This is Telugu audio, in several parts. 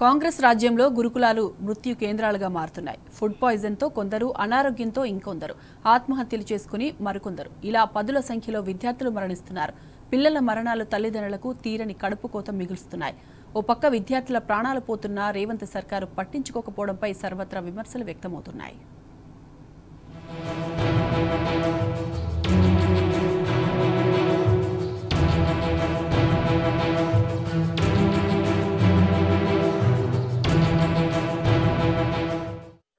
కాంగ్రెస్ రాజ్యంలో గురుకులాలు మృత్యు కేంద్రాలుగా మారుతున్నాయి. ఫుడ్ పాయిజన్ తో కొందరు, అనారోగ్యంతో ఇంకొందరు ఆత్మహత్యలు చేసుకుని మరికొందరు ఇలా పదుల సంఖ్యలో విద్యార్థులు మరణిస్తున్నారు. పిల్లల మరణాలు తల్లిదండ్రులకు తీరని కడుపు కోత మిగులుస్తున్నాయి. ఓ పక్క విద్యార్థుల ప్రాణాలు పోతున్నా రేవంత్ సర్కారు పట్టించుకోకపోవడంపై సర్వత్రా విమర్శలు వ్యక్తమవుతున్నాయి.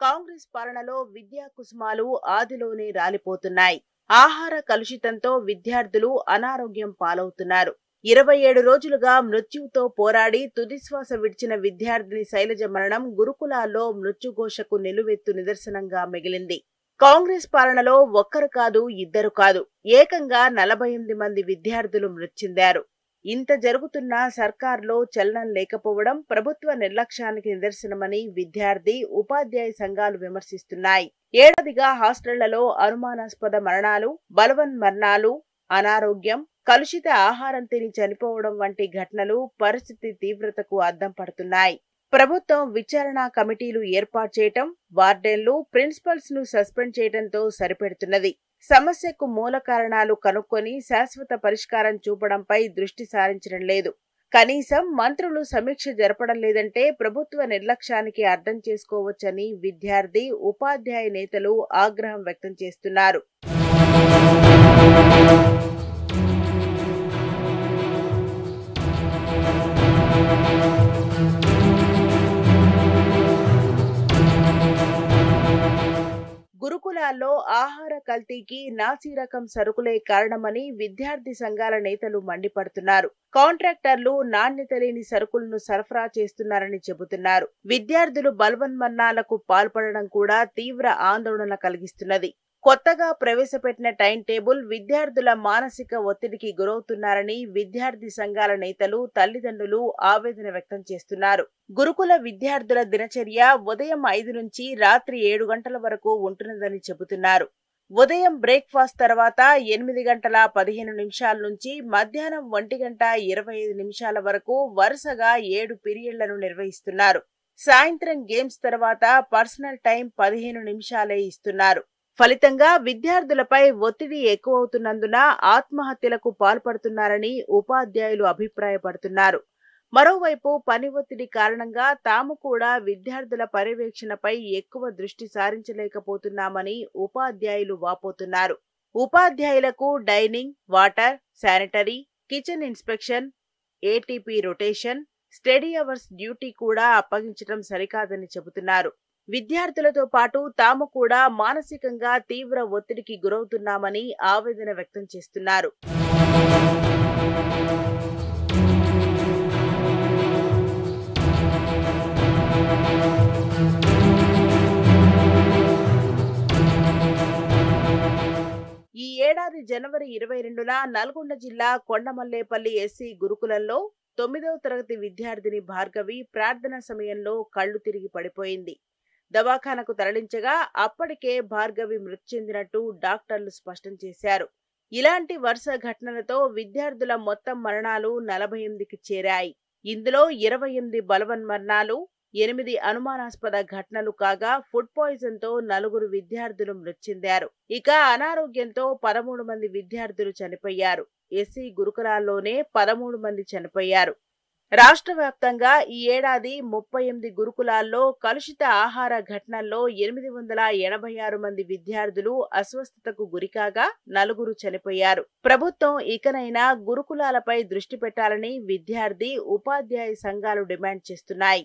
కాంగ్రెస్ పాలనలో విద్యా కుసుమాలు ఆదిలోనే రాలిపోతున్నాయి. ఆహార కలుషితంతో విద్యార్థులు అనారోగ్యం పాలవుతున్నారు. 27 రోజులుగా మృత్యువుతో పోరాడి తుదిశ్వాస విడిచిన విద్యార్థిని శైలజ మరణం గురుకులాల్లో మృత్యుఘోషకు నిలువెత్తు నిదర్శనంగా మిగిలింది. కాంగ్రెస్ పాలనలో ఒక్కరు కాదు, ఇద్దరు కాదు, ఏకంగా 48 మంది విద్యార్థులు మృతి చెందారు. ఇంత జరుగుతున్నా సర్కార్లో చలనం లేకపోవడం ప్రభుత్వ నిర్లక్ష్యానికి నిదర్శనమని విద్యార్థి, ఉపాధ్యాయ సంఘాలు విమర్శిస్తున్నాయి. ఏడాదిగా హాస్టళ్లలో అనుమానాస్పద మరణాలు, బలవన్మరణాలు, అనారోగ్యం, కలుషిత ఆహారం తిని చనిపోవడం వంటి ఘటనలు పరిస్థితి తీవ్రతకు అద్దం పడుతున్నాయి. ప్రభుత్వం విచారణ కమిటీలు ఏర్పాటు చేయటం, వార్డెన్లు, ప్రిన్సిపల్స్ ను సస్పెండ్ చేయడంతో సరిపెడుతున్నది. సమస్యకు మూల కారణాలు కనుక్కొని శాశ్వత పరిష్కారం చూపడంపై దృష్టి సారించడం లేదు. కనీసం మంత్రులు సమీక్ష జరపడం లేదంటే ప్రభుత్వ నిర్లక్ష్యానికి అర్థం చేసుకోవచ్చని విద్యార్థి, ఉపాధ్యాయ నేతలు ఆగ్రహం వ్యక్తం చేస్తున్నారు. గురుకులాల్లో ఆహార కల్తీకి నాసీ రకం సరుకులే కారణమని విద్యార్థి సంఘాల నేతలు మండిపడుతున్నారు. కాంట్రాక్టర్లు నాణ్యత లేని సరుకులను సరఫరా చేస్తున్నారని చెబుతున్నారు. విద్యార్థులు బలవన్మరణాలకు పాల్పడడం కూడా తీవ్ర ఆందోళన కలిగిస్తున్నది. కొత్తగా ప్రవేశపెట్టిన టైం టేబుల్ విద్యార్థుల మానసిక ఒత్తిడికి గురవుతున్నారని విద్యార్థి సంఘాల నేతలు, తల్లిదండ్రులు ఆవేదన వ్యక్తం చేస్తున్నారు. గురుకుల విద్యార్థుల దినచర్య ఉదయం 5 నుంచి రాత్రి 7 గంటల వరకు ఉంటున్నదని చెబుతున్నారు. ఉదయం బ్రేక్ఫాస్ట్ తర్వాత 8 గంటల 15 నిమిషాల నుంచి మధ్యాహ్నం 1 గంట 25 నిమిషాల వరకు వరుసగా 7 పీరియడ్లను నిర్వహిస్తున్నారు. సాయంత్రం గేమ్స్ తర్వాత పర్సనల్ టైం 15 నిమిషాలే ఇస్తున్నారు. ఫలితంగా విద్యార్థులపై ఒత్తిడి ఎక్కువవుతున్నందున ఆత్మహత్యలకు పాల్పడుతున్నారని ఉపాధ్యాయులు అభిప్రాయపడుతున్నారు. మరోవైపు పని ఒత్తిడి కారణంగా తాము కూడా విద్యార్థుల పర్యవేక్షణపై ఎక్కువ దృష్టి సారించలేకపోతున్నామని ఉపాధ్యాయులు వాపోతున్నారు. ఉపాధ్యాయులకు dining, water, sanitary, kitchen inspection, ATP rotation, study hours duty కూడా అప్పగించడం సరికాదని చెబుతున్నారు. విద్యార్థులతో పాటు తాము కూడా మానసికంగా తీవ్ర ఒత్తిడికి గురవుతున్నామని ఆవేదన వ్యక్తం చేస్తున్నారు. ఈ ఏడాది జనవరి 22న నల్గొండ జిల్లా కొండమల్లేపల్లి ఎస్సీ గురుకులంలో 9వ తరగతి విద్యార్థిని భార్గవి ప్రార్థన సమయంలో కళ్లు తిరిగి పడిపోయింది. దవాఖానకు తరలించగా అప్పటికే భార్గవి మృతి చెందినట్టు డాక్టర్లు స్పష్టం చేశారు. ఇలాంటి వరుస ఘటనలతో విద్యార్థుల మొత్తం మరణాలు 48కి చేరాయి. ఇందులో 28 బలవన్మరణాలు, 8 అనుమానాస్పద ఘటనలు కాగా ఫుడ్ పాయిజన్ తో 4 విద్యార్థులు మృతి చెందారు. ఇక అనారోగ్యంతో 13 మంది విద్యార్థులు చనిపోయారు. ఎస్సీ గురుకులాల్లోనే 13 మంది చనిపోయారు. రాష్ట్ర వ్యాప్తంగా ఈ ఏడాది 38 గురుకులాల్లో కలుషిత ఆహార ఘటనల్లో 886 మంది విద్యార్థులు అస్వస్థతకు గురికాగా 4 చనిపోయారు. ప్రభుత్వం ఇకనైనా గురుకులాలపై దృష్టి పెట్టాలని విద్యార్థి, ఉపాధ్యాయ సంఘాలు డిమాండ్ చేస్తున్నాయి.